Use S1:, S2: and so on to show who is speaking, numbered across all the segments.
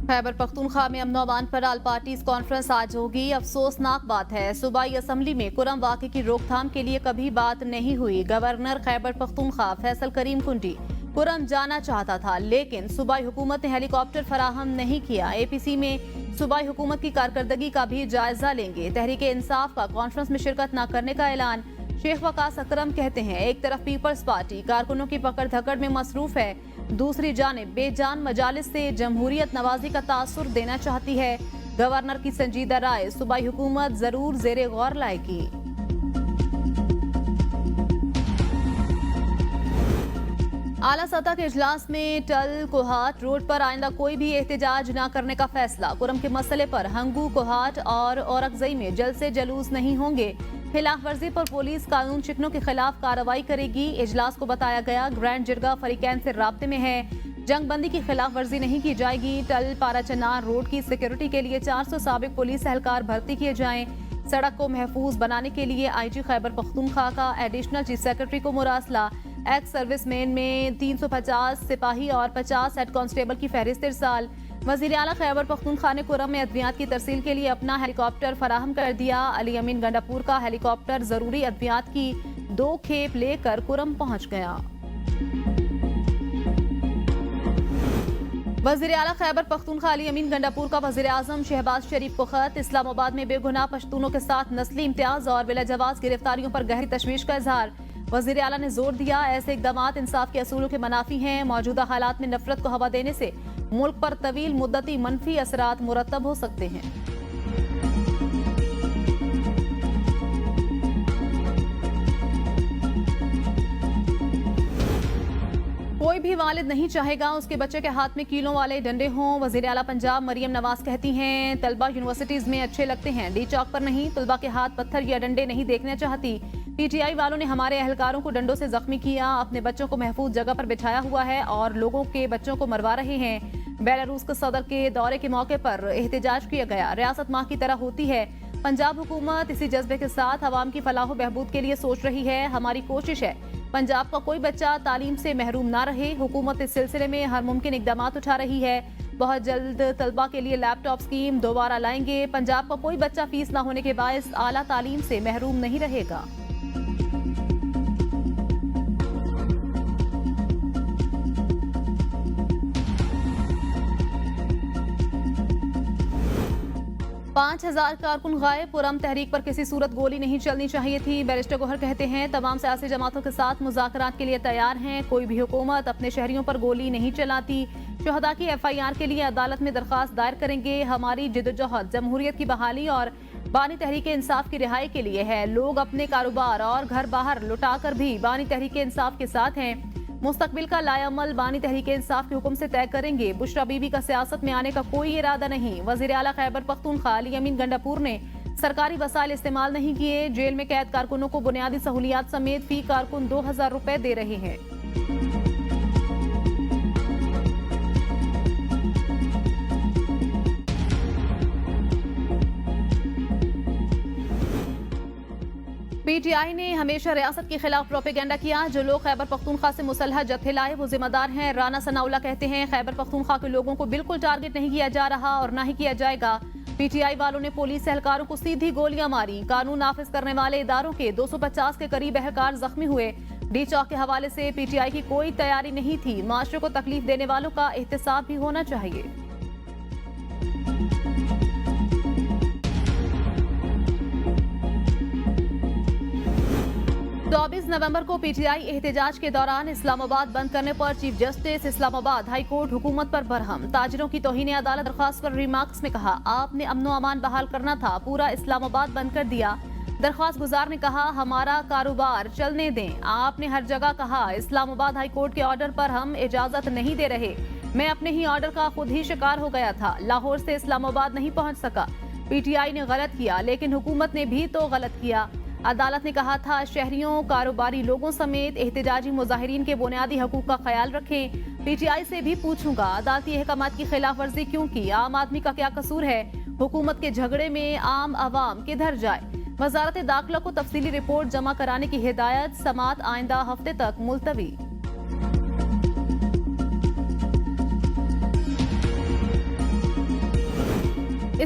S1: खैबर पख्तूनख्वा में अमन अमान पर आल parties conference आज होगी। अफसोसनाक बात है, सूबाई असम्बली में कुरम वाक़े की रोकथाम के लिए कभी बात नहीं हुई। गवर्नर खैबर पख्तूनख्वा फैसल करीम कुंडी कुरम जाना चाहता था, लेकिन सूबाई हुकूमत ने हेलीकॉप्टर फराहम नहीं किया। APC में सूबाई हुकूमत की कारकर्दगी का भी जायजा लेंगे। तहरीक इंसाफ का कॉन्फ्रेंस में शिरकत न करने का ऐलान। शेख वकास अकरम कहते हैं, एक तरफ पीपल्स पार्टी कारकुनों की पकड़ धकड़ में मसरूफ है, दूसरी जानिब बेजान मजालिस से जमहूरियत नवाजी का तासुर देना चाहती है। गवर्नर की संजीदा राय सूबाई हुकूमत जरूर जेरे गौर लाएगी। आला सतह के इजलास में टल कोहाट रोड पर आइंदा कोई भी एहतजाज न करने का फैसला। कुरम के मसले पर हंगू, कोहाट और औरकजई में जलसे जलूस नहीं होंगे। खिलाफ वर्जी पर पुलिस कानून शिकनों के खिलाफ कार्रवाई करेगी। इजलास को बताया गया ग्रैंड जिरगा फरीकैन से राब्ते में है, जंग बंदी की खिलाफ वर्जी नहीं की जाएगी। टल पाराचनार रोड की सिक्योरिटी के लिए 400 साबिक पुलिस एहलकार भर्ती किए जाएं। सड़क को महफूज बनाने के लिए IG खैबर पख्तूनख्वा का एडिशनल चीफ सेक्रेटरी को मुरासला। एक्स सर्विसमैन में 350 सिपाही और 50 हेड कांस्टेबल की फहरिस्त इरसाल। वज़ीर आला खैबर पख्तूनख्वा ने कुरम में अद्वियात की तरसील के लिए अपना हेलीकॉप्टर फराहम कर दिया। अली अमीन गंडापुर का हेलीकॉप्टर जरूरी अद्वियात की 2 खेप लेकर कुरम पहुंच गया। वज़ीर आला खैबर पख्तूनख्वा अली अमीन गंडापुर का वज़ीर आज़म शहबाज शरीफ को खत। इस्लामाबाद में बेगुनाह पश्तूनों के साथ नस्ली इम्तियाज और बिलाजवाज गिरफ्तारियों पर गहरी तशवीश का इजहार। वज़ीर आला ने जोर दिया, ऐसे इक़दामात इंसाफ के असूलों के मनाफी हैं। मौजूदा हालात में नफरत को हवा देने से मुल्क पर तवील मुद्दती मनफी असरात मुरतब हो सकते हैं। कोई भी वालिद नहीं चाहेगा उसके बच्चे के हाथ में कीलों वाले डंडे हों। वज़ीर आला पंजाब मरियम नवाज कहती हैं, तलबा यूनिवर्सिटीज में अच्छे लगते हैं, डी चौक पर नहीं। तलबा के हाथ पत्थर या डंडे नहीं देखना चाहती। PTI वालों ने हमारे एहलकारों को डंडों से जख्मी किया, अपने बच्चों को महफूज जगह पर बिठाया हुआ है और लोगों के बच्चों को मरवा रहे हैं। बेलारूस के सदर के दौरे के मौके पर एहतजाज किया गया। रियासत माँ की तरह होती है। पंजाब हुकूमत इसी जज्बे के साथ अवाम की फलाह बहबूद के लिए सोच रही है। हमारी कोशिश है पंजाब का कोई बच्चा तालीम से महरूम ना रहे। हुकूमत इस सिलसिले में हर मुमकिन इकदाम उठा रही है। बहुत जल्द तलबा के लिए लैपटॉप स्कीम दोबारा लाएंगे। पंजाब का कोई बच्चा फीस ना होने के बायस आला तालीम से महरूम नहीं रहेगा। पांच 5000 कारकुन गायब। पुरम तहरीक पर किसी सूरत गोली नहीं चलनी चाहिए थी। बैरिस्टर गोहर कहते हैं, तमाम सियासी जमातों के साथ मुज़ाकरात के लिए तैयार हैं। कोई भी हुकूमत अपने शहरियों पर गोली नहीं चलाती। शुहदा की FIR के लिए अदालत में दरख्वास्त दायर करेंगे। हमारी जिद्दोजहद जमहूरियत की बहाली और बानी तहरीक इंसाफ की रिहाई के लिए है। लोग अपने कारोबार और घर बाहर लुटा कर भी बानी तहरीक इंसाफ के साथ हैं। मुस्तकबिल का लायामल बानी तहरीक इंसाफ के हुक्म से तय करेंगे। बुशरा बीबी का सियासत में आने का कोई इरादा नहीं। वज़ीर आला खैबर पख्तूनख्वा अली अमीन गंडापुर ने सरकारी वसाइल इस्तेमाल नहीं किए। जेल में कैद कारकुनों को बुनियादी सहूलियात समेत फी कारकुन 2000 रुपए दे रहे हैं। PTI ने हमेशा रियासत के खिलाफ प्रोपेगेंडा किया। जो लोग खैबर पख्तूनख्वा से मुसल्ह जत्थे लाए वो जिम्मेदार हैं। राना सनाउल्लाह कहते हैं, खैबर पख्तूनख्वा के लोगों को बिल्कुल टारगेट नहीं किया जा रहा और ना ही किया जाएगा। PTI वालों ने पुलिस एहलकारों को सीधी गोलियां मारी। कानून नाफिज करने वाले इदारों के 250 के करीब एहलकार जख्मी हुए। डी चौक के हवाले से PTI की कोई तैयारी नहीं थी। माशरे को तकलीफ देने वालों का एहतसाब भी होना चाहिए। 24 नवंबर को PTI एहतजाज के दौरान इस्लामाबाद बंद करने पर chief justice Islamabad high court हुकूमत पर बरहम। ताजिरों की तौहीन अदालत दरख्वास्त पर रिमार्क्स में कहा, आपने अमनो अमान बहाल करना था, पूरा इस्लामाबाद बंद कर दिया। दरख्वास्त गुजार ने कहा, हमारा कारोबार चलने दें। आपने हर जगह कहा इस्लामाबाद हाई कोर्ट के ऑर्डर पर हम इजाजत नहीं दे रहे। मैं अपने ही ऑर्डर का खुद ही शिकार हो गया था। लाहौर से इस्लामाबाद नहीं पहुंच सका। PTI ने गलत किया, लेकिन हुकूमत ने भी तो गलत किया। अदालत ने कहा था, शहरियों, कारोबारी लोगों समेत एहतजाजी मुजाहिरीन के बुनियादी हकूक का ख्याल रखें। PTI से भी पूछूंगा अदालती अहकामात की खिलाफ वर्जी क्यों की। आम आदमी का क्या कसूर है। हुकूमत के झगड़े में आम आवाम किधर जाए। वजारत दाखिला को तफसीली रिपोर्ट जमा कराने की हिदायत। समात आइंदा हफ्ते तक मुलतवी।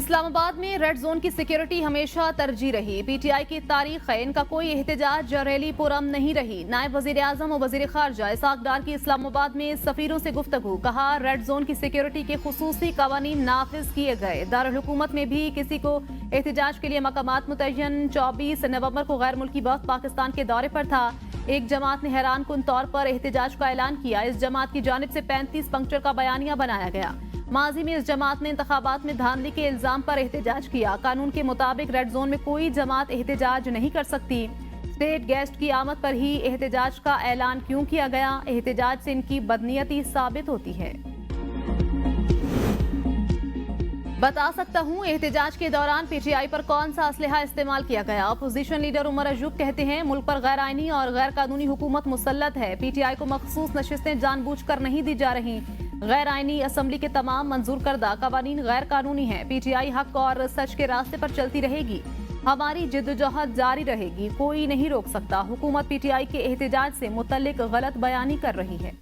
S1: इस्लामाबाद में रेड जोन की सिक्योरिटी हमेशा तरजीह रही। पीटीआई की तारीख है, इनका कोई एहतजाज या रैली पुरअमन नहीं रही। नायब वजीर आजम और वजीर खारजा इसाक डार की इस्लामाबाद में सफीरों से गुफ्तगू। कहा, रेड जोन की सिक्योरिटी के खुसूसी कवानीन नाफिज किए गए। दारुल हुकूमत में भी किसी को एहतजाज के लिए मकामात मुतय्यन। 24 नवंबर को गैर मुल्की वक्त पाकिस्तान के दौरे पर था। एक जमात ने हैरान कुन तौर पर एहतजाज का ऐलान किया। इस जमात की जानिब से 35 पंक्चर का बयानिया बनाया गया। माजी में इस जमात ने इंतखाबात में धांधली के इल्जाम पर एहतजाज किया। कानून के मुताबिक रेड जोन में कोई जमात एहतजाज नहीं कर सकती। स्टेट गेस्ट की आमद पर ही एहतजाज का ऐलान क्यों किया गया? एहतजाज से इनकी बदनीयती साबित होती है। बता सकता हूं, एहतजाज के दौरान पीटीआई पर कौन सा असलहा इस्तेमाल किया गया। अपोजिशन लीडर उमर अयूब कहते हैं, मुल्क पर गैर आईनी और गैर कानूनी हुकूमत मुसल्लत है। पीटीआई को मखसूस नशिस्तें जानबूझकर नहीं दी जा रही। गैर आईनी असम्बली के तमाम मंजूर करदा कवानीन गैर कानूनी हैं। पीटीआई हक और सच के रास्ते पर चलती रहेगी। हमारी जिद्दोजहद जारी रहेगी, कोई नहीं रोक सकता। हुकूमत पीटीआई के एहतजाज से मुतल्लिक गलत बयानी कर रही है।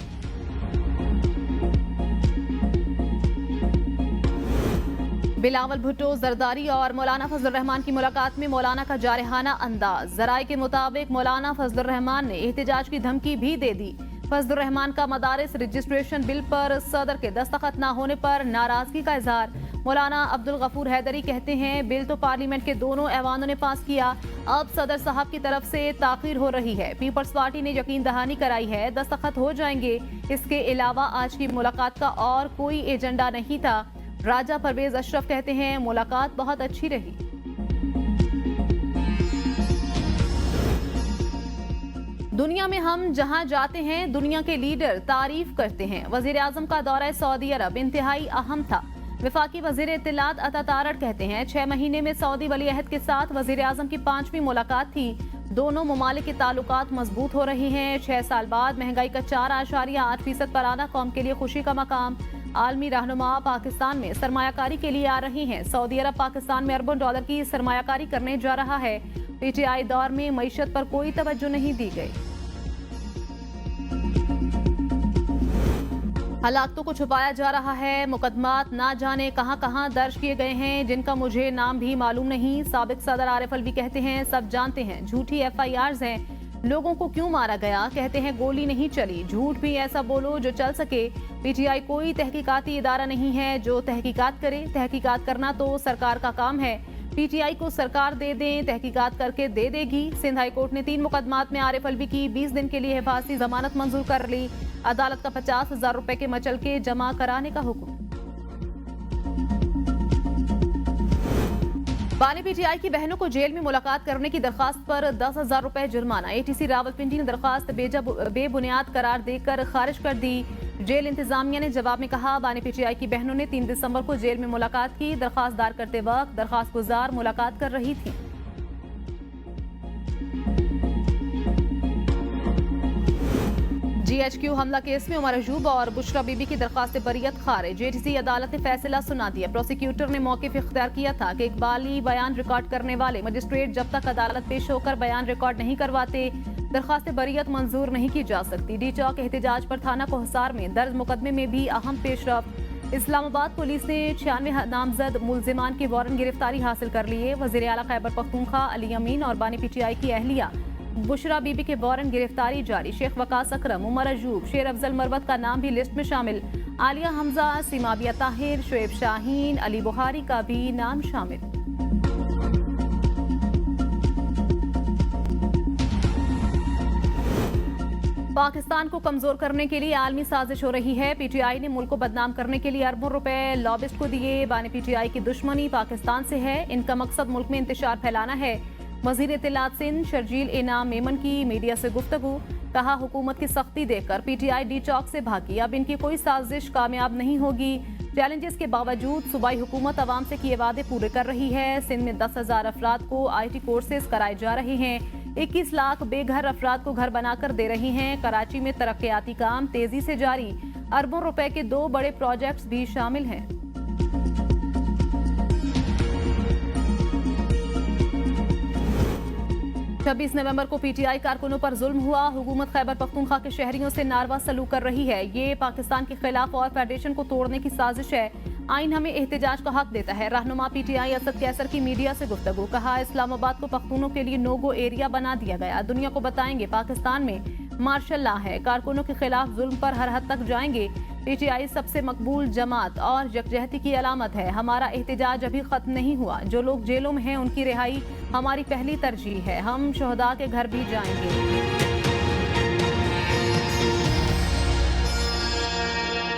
S1: बिलावल भुट्टो, जरदारी और मौलाना फजलुर रहमान की मुलाकात में मौलाना का जारहाना अंदाज। जराये के मुताबिक मौलाना फजलुर रहमान ने एहतजाज की धमकी भी दे दी। फजलुर रहमान का मदारिस रजिस्ट्रेशन बिल पर सदर के दस्तखत न होने पर नाराजगी का इजहार। मौलाना अब्दुल गफूर हैदरी कहते हैं, बिल तो पार्लियामेंट के दोनों ऐवानों ने पास किया, अब सदर साहब की तरफ से ताखीर हो रही है। पीपल्स पार्टी ने यकीन दहानी कराई है, दस्तखत हो जाएंगे। इसके अलावा आज की मुलाकात का और कोई एजेंडा नहीं था। राजा परवेज अशरफ कहते हैं, मुलाकात बहुत अच्छी रही। दुनिया में हम जहां जाते हैं, दुनिया के लीडर तारीफ करते हैं। वजीर आजम का दौरा सऊदी अरब इंतहाई अहम था। वफाकी वजीर इत्तलात अता तारड़ कहते हैं, 6 महीने में सऊदी वली अहद के साथ वजीर आजम की 5वीं मुलाकात थी। दोनों ममालिक के ताल्लुकात मजबूत हो रहे हैं। 6 साल बाद महंगाई का 4.8% पर आना कौम के लिए खुशी का मकाम। आलमी रहनुमा पाकिस्तान में सरमायाकारी के लिए आ रही हैं। सऊदी अरब पाकिस्तान में अरबों डॉलर की सरमायाकारी करने जा रहा है। पीटीआई दौर में मईशत पर कोई तवज्जो नहीं दी गई। हलाकतों को छुपाया जा रहा है। मुकदमात ना जाने कहां कहां दर्ज किए गए हैं, जिनका मुझे नाम भी मालूम नहीं। साबिक सदर आरिफ अलवी कहते हैं, सब जानते हैं, झूठी FIRs हैं। लोगों को क्यों मारा गया? कहते हैं, गोली नहीं चली। झूठ भी ऐसा बोलो जो चल सके। पीटीआई कोई तहकीकाती इदारा नहीं है जो तहकीकात करे। तहकीकात करना तो सरकार का काम है। पीटीआई को सरकार दे दें, तहकीकात करके दे देगी। सिंध हाई कोर्ट ने 3 मुकदमात में आरिफ अलवी की 20 दिन के लिए हिफाजती जमानत मंजूर कर ली। अदालत का 50,000 रुपए के मचलके जमा कराने का हुक्म। बानी पीटीआई की बहनों को जेल में मुलाकात करने की दरखास्त पर 10,000 रुपए जुर्माना। ATC रावलपिंडी ने दरखास्त बेबुनियाद करार देकर खारिज कर दी। जेल इंतजामिया ने जवाब में कहा, बानी पीटीआई की बहनों ने 3 दिसंबर को जेल में मुलाकात की। दरखास्त दायर करते वक्त दरखास्त गुजार मुलाकात कर रही थी। GHQ हमला केस में उमर अयूब और बुशरा बीबी की दरखास्त बरीयत खारिज। ATC अदालत ने फैसला सुना दिया। प्रोसिक्यूटर ने मौक़िफ़ इख्तियार किया था कि इकबाली बयान रिकॉर्ड करने वाले मजिस्ट्रेट जब तक अदालत पेश होकर बयान रिकॉर्ड नहीं करवाते, दरखास्त बरीयत मंजूर नहीं की जा सकती। डी चौक एहतजाज पर थाना कोहसार में दर्ज मुकदमे में भी अहम पेशरफ। इस्लामाबाद पुलिस ने 96 नामजद मुलजिमान के वारंट गिरफ्तारी हासिल कर लिए। वज़ीर आला खैबर पख्तूनख्वा अली अमीन और बानी पीटीआई की अहलिया बुशरा बीबी के वारंट गिरफ्तारी जारी। शेख वकास अकरम, उमर अयूब, शेर अफजल मरवत का नाम भी लिस्ट में शामिल। आलिया हमजा, सीमाबिया ताहिर, शुएब शाहीन, अली बुखारी का भी नाम शामिल। पाकिस्तान को कमजोर करने के लिए आलमी साजिश हो रही है। पीटीआई ने मुल्क को बदनाम करने के लिए अरबों रुपए लॉबिस्ट को दिए। बानी पीटीआई की दुश्मनी पाकिस्तान से है। इनका मकसद मुल्क में इंतशार फैलाना है। वजीर इत्तलात सिंध शर्जील इनाम मेमन की मीडिया से गुफ्तगू। कहा, हुकूमत की सख्ती देखकर पीटीआई डी चौक से भागी। अब इनकी कोई साजिश कामयाब नहीं होगी। चैलेंजेस के बावजूद सूबाई हुकूमत अवाम से किए वादे पूरे कर रही है। सिंध में 10,000 अफराद को IT कोर्सेज कराए जा रहे हैं। 21 लाख बेघर अफराद को घर बनाकर दे रहे हैं। कराची में तरक्याती काम तेजी से जारी। अरबों रुपए के 2 बड़े प्रोजेक्ट्स भी शामिल हैं। 26 नवंबर को पीटीआई कारकुनों पर जुल्म हुआ। हुकूमत खैबर पख्तूनख्वा के शहरियों से नारवा सलूक कर रही है। ये पाकिस्तान के खिलाफ और फेडरेशन को तोड़ने की साजिश है। आइन हमें एहतजाज का हक देता है। रहनुमा पीटीआई असद कैसर की मीडिया से गुफ्तगू। कहा, इस्लामाबाद को पख्तूनों के लिए नो गो एरिया बना दिया गया। दुनिया को बताएंगे पाकिस्तान में मार्शल लॉ है। कारकुनों के खिलाफ जुल्म पर हर हद तक जाएंगे। पीटीआई सबसे मकबूल जमात और यकजहती की अलामत है। हमारा एहतजाज अभी खत्म नहीं हुआ। जो लोग जेलों में हैं उनकी रिहाई हमारी पहली तरजीह है। हम शहदा के घर भी जाएंगे।